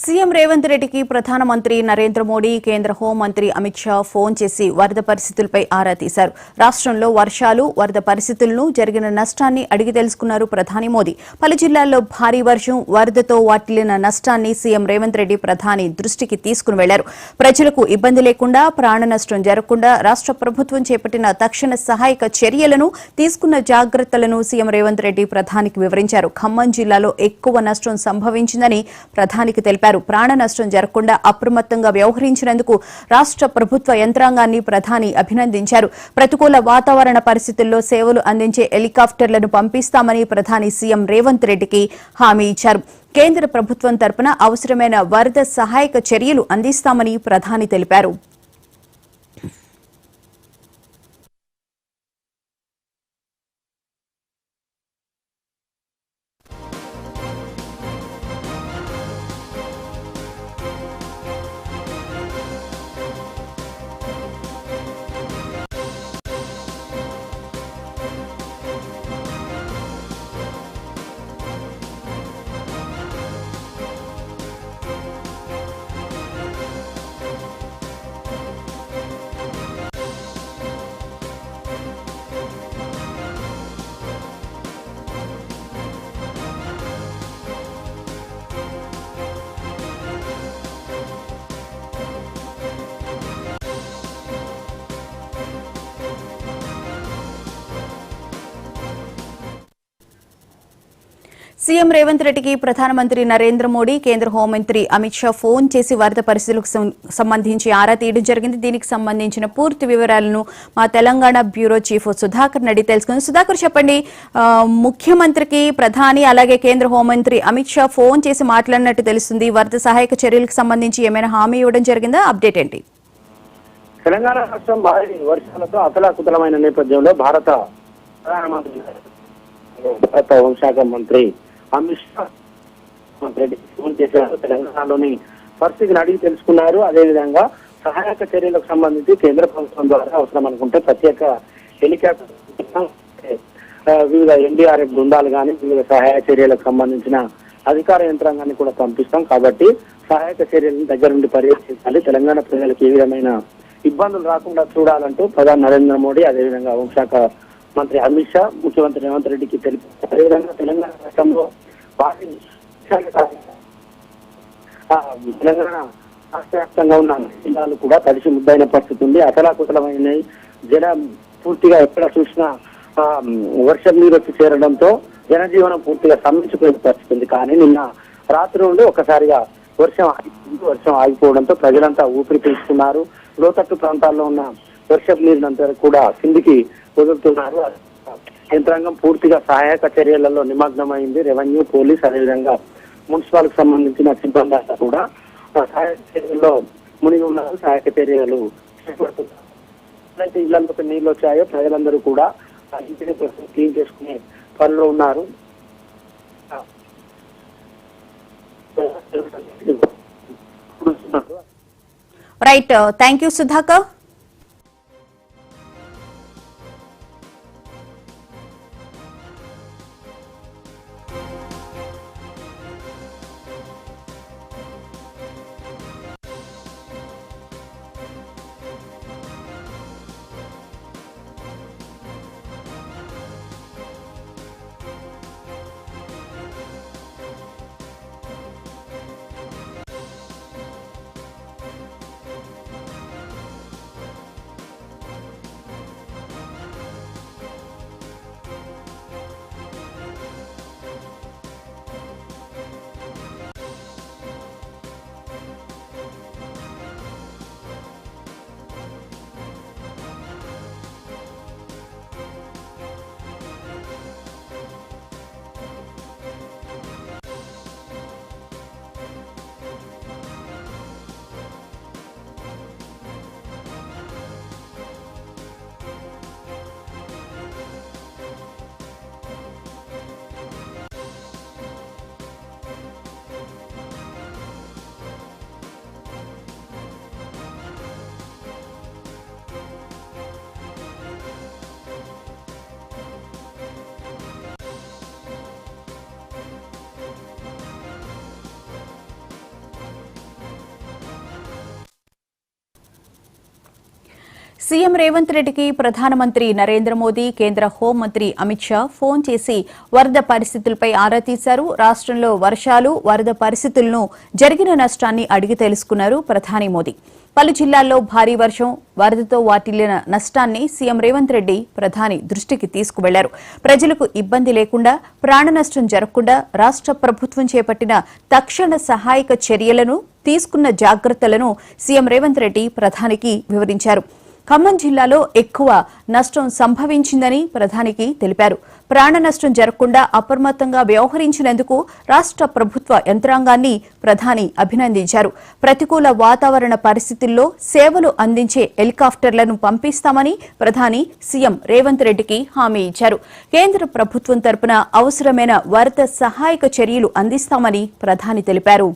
CM Revanth రెడ్డికి ప్రధానమంత్రి నరేంద్ర మోడీ, కేంద్ర హోంమంత్రి అమిత్ షా ఫోన్ చేసి వరద పరిస్థితులపై ఆరా తీశారు. రాష్ట్రంలో వర్షాలు, వరద పరిస్థితులను, జరిగిన నష్టాన్ని అడిగి తెలుసుకున్నారు ప్రధాని మోదీ. పలు జిల్లాల్లో భారీ వర్షం, వరదతో వాటిల్లిన నష్టాన్ని సీఎం రేవంత్ రెడ్డి ప్రధాని దృష్టికి తీసుకుని వెళ్లారు. ప్రజలకు ఇబ్బంది లేకుండా, ప్రాణ నష్టం జరగకుండా రాష్ట్ర ప్రభుత్వం చేపట్టిన తక్షణ సహాయక చర్యలను, తీసుకున్న జాగ్రత్తలను సీఎం రేవంత్ రెడ్డి ప్రధానికి వివరించారు. ఖమ్మం జిల్లాలో ఎక్కువ నష్టం సంభవించిందని ప్రధానికి తెలిపారు. ప్రాణ నష్టం జరగకుండా అప్రమత్తంగా వ్యవహరించినందుకు రాష్ట్ర ప్రభుత్వ యంత్రాంగాన్ని ప్రధాని అభినందించారు. ప్రతికూల వాతావరణ పరిస్థితుల్లో సేవలు అందించే హెలికాప్టర్లను పంపిస్తామని ప్రధాని సీఎం రేవంత్ రెడ్డికి హామీ ఇచ్చారు. కేంద్ర ప్రభుత్వం తరపున అవసరమైన వరద సహాయక చర్యలు అందిస్తామని ప్రధాని తెలిపారు. సీఎం రేవంత్ రెడ్డికి ప్రధానమంత్రి నరేంద్ర మోడీ, కేంద్ర హోంమంత్రి అమిత్ షా ఫోన్ చేసి వరద పరిస్థితులకు సంబంధించి ఆరా తీయడం జరిగింది. దీనికి సంబంధించిన పూర్తి వివరాలను మా తెలంగాణ బ్యూరో చీఫ్ సుధాకర్ అడిగి తెలుసుకుంది. సుధాకర్, చెప్పండి, ముఖ్యమంత్రికి ప్రధాని అలాగే కేంద్ర హోంమంత్రి అమిత్ షా ఫోన్ చేసి మాట్లాడినట్టు తెలుస్తుంది. వరద సహాయక చర్యలకు సంబంధించి ఏమైనా హామీ ఇవ్వడం జరిగిందా? అప్డేట్ ఏంటి? తెలంగాణ రాష్ట్రం భారీ వర్షాలతో అతలాకుతలమైన నేపథ్యంలో భారత హోంశాఖ మంత్రి అమిత్ షా రెడ్డి ఫోన్ చేశారు. తెలంగాణలోని పరిస్థితిని అడిగి తెలుసుకున్నారు. అదేవిధంగా సహాయక చర్యలకు సంబంధించి కేంద్ర ప్రభుత్వం ద్వారా అవసరం అనుకుంటే ప్రత్యేక హెలికాప్టర్, వివిధ ఎన్డీఆర్ఎఫ్ బృందాలు కానీ వివిధ సహాయ చర్యలకు సంబంధించిన అధికార యంత్రాంగాన్ని కూడా పంపిస్తాం. కాబట్టి సహాయక చర్యలను దగ్గర నుండి పర్యవేక్షించాలి. తెలంగాణ ప్రజలకు ఏ విధమైన ఇబ్బందులు రాకుండా చూడాలంటూ ప్రధాని నరేంద్ర మోడీ, అదేవిధంగా హోంశాఖ మంత్రి అమిత్ షా ముఖ్యమంత్రి రేవంత్ రెడ్డికి తెలిపారు. అదేవిధంగా తెలంగాణ రాష్ట్రంలో తెలంగాణ రాష్ట్ర వ్యాప్తంగా ఉన్న జిల్లాలు కూడా తడిసి ముద్దైన పరిస్థితి ఉంది. అతలాకుతలమైనవి. జనం పూర్తిగా ఎక్కడ చూసినా వర్షం నీరు వచ్చి చేరడంతో జనజీవనం పూర్తిగా స్తంభించిపోయిన పరిస్థితి ఉంది. కానీ నిన్న రాత్రి నుండి ఒకసారిగా వర్షం ఆగిపోవడంతో ప్రజలంతా ఊపిరి పీల్చుకున్నారు. లోతట్టు ప్రాంతాల్లో ఉన్న వర్షపు నీరునంతా కూడా కిందికి వదులుతున్నారు. యంత్రాంగం పూర్తిగా సహాయక చర్యలలో నిమగ్నమైంది. రెవెన్యూ, పోలీస్, అదేవిధంగా మున్సిపల్ కి సంబంధించిన సిబ్బంది అంతా కూడా సహాయక చర్యల్లో మునిగి ఉన్నారు. సహాయక చర్యలు చేపడుతున్నారు. ఇళ్లలోకి నీళ్లు వచ్చాయో ప్రజలందరూ కూడా ఇంటిని క్లీన్ చేసుకునే పనిలో ఉన్నారు. Right, thank you Sudhakar. CM Revanth రెడ్డికి ప్రధానమంత్రి నరేంద్ర మోదీ కేంద్ర హోంమంత్రి అమిత్ షా ఫోన్ చేసి వరద పరిస్థితులపై ఆరా తీశారు. రాష్ట్రంలో వర్షాలు, వరద పరిస్థితులను, జరిగిన నష్టాన్ని అడిగి తెలుసుకున్నారు ప్రధాని మోదీ. పలు జిల్లాల్లో భారీ వర్షం, వరదతో వాటిల్లిన నష్టాన్ని సీఎం రేవంత్ రెడ్డి ప్రధాని దృష్టికి తీసుకువెళ్లారు. ప్రజలకు ఇబ్బంది లేకుండా, ప్రాణ నష్టం జరగకుండా రాష్ట్ర ప్రభుత్వం చేపట్టిన తక్షణ సహాయక చర్యలను, తీసుకున్న జాగ్రత్తలను సీఎం రేవంత్ రెడ్డి ప్రధానికి వివరించారు. ఖమ్మం జిల్లాలో ఎక్కువ నష్టం సంభవించిందని ప్రధానికి తెలిపారు. ప్రాణ నష్టం జరగకుండా అప్రమత్తంగా వ్యవహరించినందుకు రాష్ట్ర ప్రభుత్వ యంత్రాంగాన్ని ప్రధాని అభినందించారు. ప్రతికూల వాతావరణ పరిస్థితుల్లో సేవలు అందించే హెలికాప్టర్లను పంపిస్తామని ప్రధాని సీఎం రేవంత్ రెడ్డికి హామీ ఇచ్చారు. కేంద్ర ప్రభుత్వం తరపున అవసరమైన వరద సహాయక చర్యలు అందిస్తామని ప్రధాని తెలిపారు.